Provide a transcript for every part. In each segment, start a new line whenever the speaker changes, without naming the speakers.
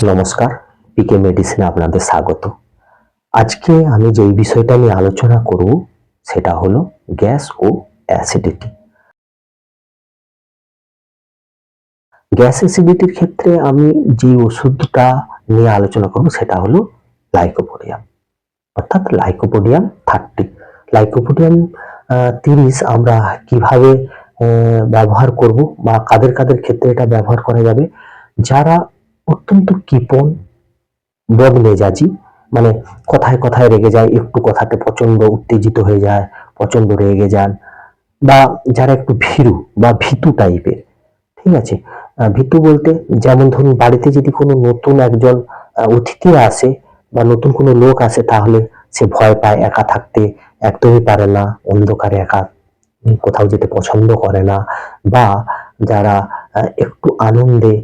নমস্কার, পিকে মেডিসিনে আপনাদের স্বাগত। আজকে আমি যেই বিষয়টা নিয়ে আলোচনা করব সেটা হলো গ্যাস ও অ্যাসিডিটি। গ্যাস অ্যাসিডিটির ক্ষেত্রে আমি যে ওষুধটা নিয়ে আলোচনা করব সেটা হলো লাইকোপোডিয়াম, অর্থাৎ লাইকোপোডিয়াম 30। লাইকোপোডিয়াম 30 আমরা কিভাবে ব্যবহার করব বা কাদের কাদের ক্ষেত্রে এটা ব্যবহার করা যাবে? যারা অত্যন্ত কৃপণ, বদমেজাজি, মানে কথায় কথায় রেগে যায়, একটু কথাতে প্রচন্ড উত্তেজিত হয়ে যায়, প্রচন্ড রেগে যান, বা যারা একটু ভীরু বা ভীতু টাইপের, ঠিক আছে? ভীতু বলতে যেমন ধরুন বাড়িতে যদি কোনো নতুন একজন অতিথিরা আসে বা নতুন কোনো লোক আসে তাহলে সে ভয় পায়, একা থাকতে একদমই পারে না, অন্ধকারে একা কোথাও যেতে পছন্দ করে না, বা যারা একটু আনন্দে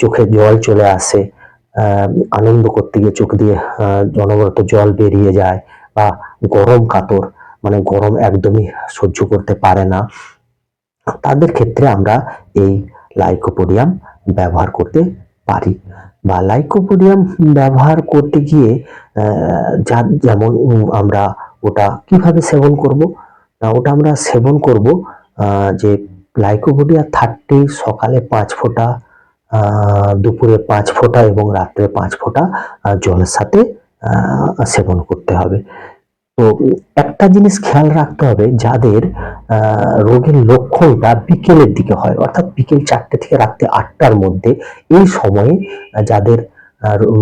চোখে জল চলে আসে, আনন্দ করতে গিয়ে চোখ দিয়ে অনবরত জল বেরিয়ে যায়, বা গরম কাতর, মানে গরম একদমই সহ্য করতে পারে না, তাদের ক্ষেত্রে আমরা এই লাইকোপোডিয়াম ব্যবহার করতে পারি। বা লাইকোপোডিয়াম ব্যবহার করতে গিয়ে যেমন আমরা ওটা কিভাবে সেবন করব? ওটা আমরা সেবন করব যে লাইকোপোডিয়া 30 সকালে 5 ফোঁটা, দুপুরে 5 ফোঁটা এবং রাত্রে 5 ফোঁটা জলের সাথে সেবন করতে হবে। তো একটা জিনিস খেয়াল রাখতে হবে, যাদের রোগের লক্ষণটা বিকেলের দিকে হয়, অর্থাৎ বিকেল 4টে থেকে রাত্রি 8টার মধ্যে, এই সময়ে যাদের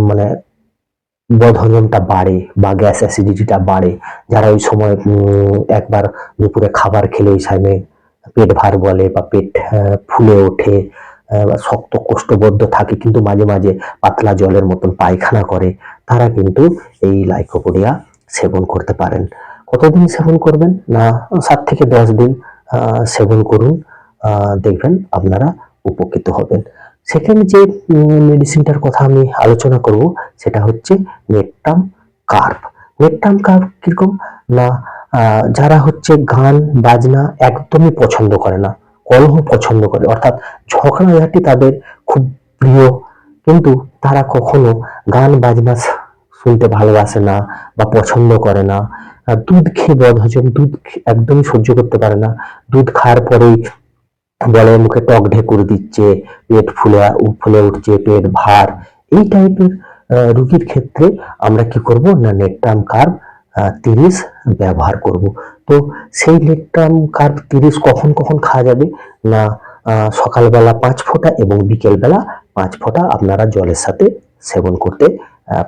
মানে বদহজমটা বাড়ে বা গ্যাস অ্যাসিডিটিটা বাড়ে, যারা ওই সময় একবার দুপুরে খাবার খেলে ওই সময় পেট ভার বলে বা পেট ফুলে ওঠে, বা শক্ত কোষ্ঠবদ্ধ থাকে কিন্তু মাঝে মাঝে পাতলা জলের মতন পায়খানা করে, তারা কিন্তু এই লাইকোপোডিয়া সেবন করতে পারেন। কতদিন সেবন করবেন? না, 7 থেকে 10 দিন সেবন করুন, দেখবেন আপনারা উপকৃত হবেন। সেকেন্ড যে মেডিসিনটার কথা আমি আলোচনা করব সেটা হচ্ছে নেকটাম কার্ভ। নেকটাম কার্ভ কিরকম? না, যারা হচ্ছে গান বাজনা একদমই পছন্দ করে না, কলহ পছন্দ করে, অর্থাৎ ঝগড়াঝাটি তাদের খুব প্রিয়, কিন্তু তারা কখনো গান বাজনা শুনতে ভালোবাসে না বা পছন্দ করে না। দুধ খেয়ে বদহজম, দুধ একদমই সহ্য করতে পারে না, দুধ খাওয়ার পরেই বলে মুখে টক ঢেকুর দিচ্ছে, পেট ফুলে উঠছে, পেট ভার, এই টাইপের রোগীর ক্ষেত্রে আমরা কি করব? না, নেকটাম কার্ভ 30 ব্যবহার করব। তো সেই নেকটাম কার্ভ 30 কখন কখন খাওয়া যাবে? না, সকালবেলা 5 ফোঁটা এবং বিকেলবেলা 5 ফোঁটা আপনারা জলের সাথে সেবন করতে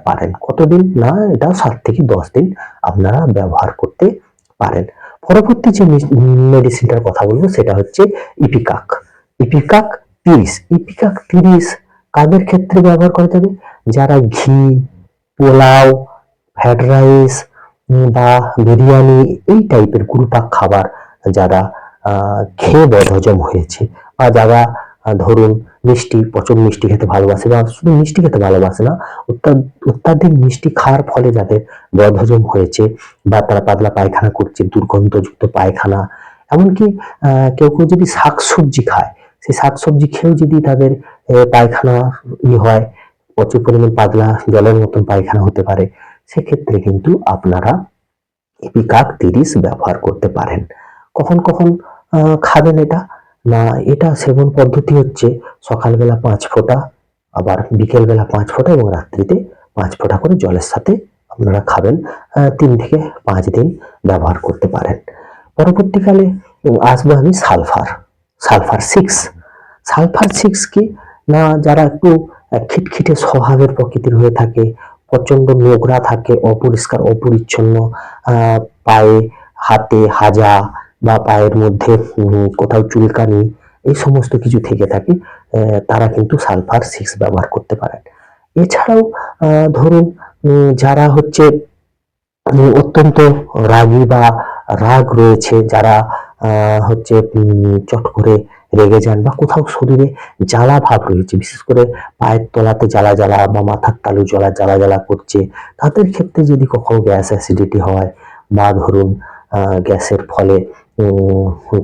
পারেন। কতদিন? না, এটা 7 থেকে 10 দিন আপনারা ব্যবহার করতে পারেন। পরবর্তী যে মেডিসিনটার কথা বলবো সেটা হচ্ছে ইপিকাক। ইপিকাক 30। ইপিকাক 30 কাদের ক্ষেত্রে ব্যবহার করা যাবে? যারা ঘি, পোলাও, ফ্রাইড রাইস বা বিরিয়ানি এই টাইপের গুরুপাক খাবার যারা খেয়ে বদহজম হয়েছে, বা যারা ধরুন মিষ্টি, প্রচুর মিষ্টি খেতে ভালোবাসে, বা শুধু মিষ্টি খেতে ভালোবাসে না, অত্যাধিক মিষ্টি খাওয়ার ফলে যাদের বদহজম হয়েছে, বা তারা পাতলা পায়খানা করছে, দুর্গন্ধযুক্ত পায়খানা, এমনকি কেউ কেউ যদি শাকসবজি খায়, সেই শাকসবজি খেয়েও যদি তাদের পায়খানা হয়, প্রচুর পরিমাণ পাতলা জলের মতন পায়খানা হতে পারে, সেক্ষেত্রে কিন্তু আপনারা ইপিকাক 30 ব্যবহার করতে পারেন। কখন কখন খাবেন এটা? না, এটা সেবন পদ্ধতি হচ্ছে সকালবেলা 5 ফোঁটা, আবার বিকেলবেলা 5 ফোঁটা এবং রাত্রিতে 5 ফোঁটা করে জলের সাথে আপনারা খাবেন। 3 থেকে 5 দিন ব্যবহার করতে পারেন। পরবর্তীকালে আসবো আমি সালফার। সালফার 6। সালফার 6 কি? না, যারা একটু খিটখিটে স্বভাবের প্রকৃতির হয়ে থাকে, প্রচন্ড নোংরা থাকে, অপরিষ্কার অপরিচ্ছন্ন, পায়ে হাতে হাজা বা পায়ের মধ্যে কোথাও চুলকানি, এই সমস্ত কিছু থেকে থাকে, তারা কিন্তু সালফার 6 ব্যবহার করতে পারেন। এছাড়াও ধরুন যারা হচ্ছে অত্যন্ত রাগী বা রাগ রয়েছে, যারা হচ্ছে চট করে রেগে যান, বা কোথাও শরীরে জ্বালা ভাব রয়েছে, বিশেষ করে পায়ের তলাতে জ্বালা জ্বালা বা মাথার তালু জ্বালা জ্বালা করছে, তাদের ক্ষেত্রে যদি কখনো গ্যাস অ্যাসিডিটি হয়, বা ধরুন গ্যাসের ফলে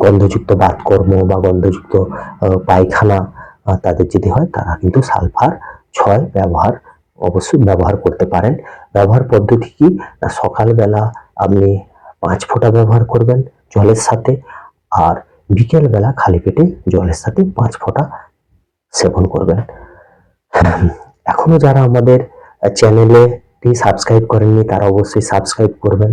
গন্ধযুক্ত বাতকর্ম বা গন্ধযুক্ত পায়খানা তাদের যদি হয়, তারা কিন্তু সালফার 6 অবশ্যই ব্যবহার করতে পারেন। ব্যবহার পদ্ধতি কি? না, সকালবেলা আপনি 5 ফোঁটা ব্যবহার করবেন জলের সাথে, আর বিকেলবেলা খালি পেটে জলের সাথে 5 ফোঁটা সেবন করবেন। এখনো যারা আমাদের চ্যানেলটি সাবস্ক্রাইব করেননি তারা অবশ্যই সাবস্ক্রাইব করবেন।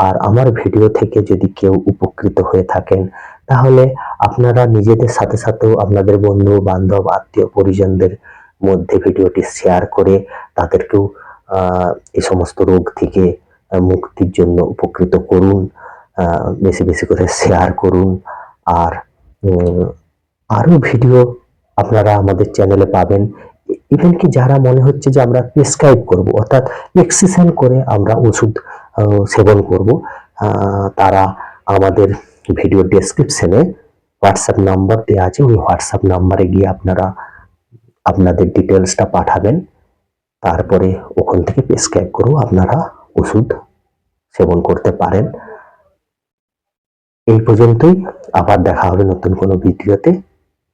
আর আমার ভিডিও থেকে যদি কেউ উপকৃত হয়ে থাকেন তাহলে আপনারা নিজেদের সাথে সাথেও আপনাদের বন্ধু বান্ধব আত্মীয় পরিজনদের মধ্যে ভিডিওটি শেয়ার করে তাদেরকেও এই সমস্ত রোগ থেকে মুক্তির জন্য উপকৃত করুন। বেশি বেশি করে শেয়ার করুন। আর আরো ভিডিও আপনারা আমাদের চ্যানেলে পাবেন। ইভেন কি যারা মনে হচ্ছে যে আমরা প্রেসক্রাইব করব, অর্থাৎ প্রেসক্রিপশন করে আমরা ওষুধ সেবন করব, তারা আমাদের ভিডিও ডেসক্রিপশনে হোয়াটসঅ্যাপ নাম্বার দেওয়া আছে, ওই হোয়াটসঅ্যাপ নাম্বারে গিয়ে আপনারা আপনাদের ডিটেলসটা পাঠাবেন। তারপরে ওখান থেকে প্রেসক্রাইব করেও আপনারা ওষুধ সেবন করতে পারেন। এই পর্যন্তই, আবার দেখা হবে নতুন কোনো ভিডিওতে।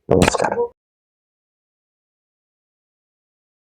নমস্কার।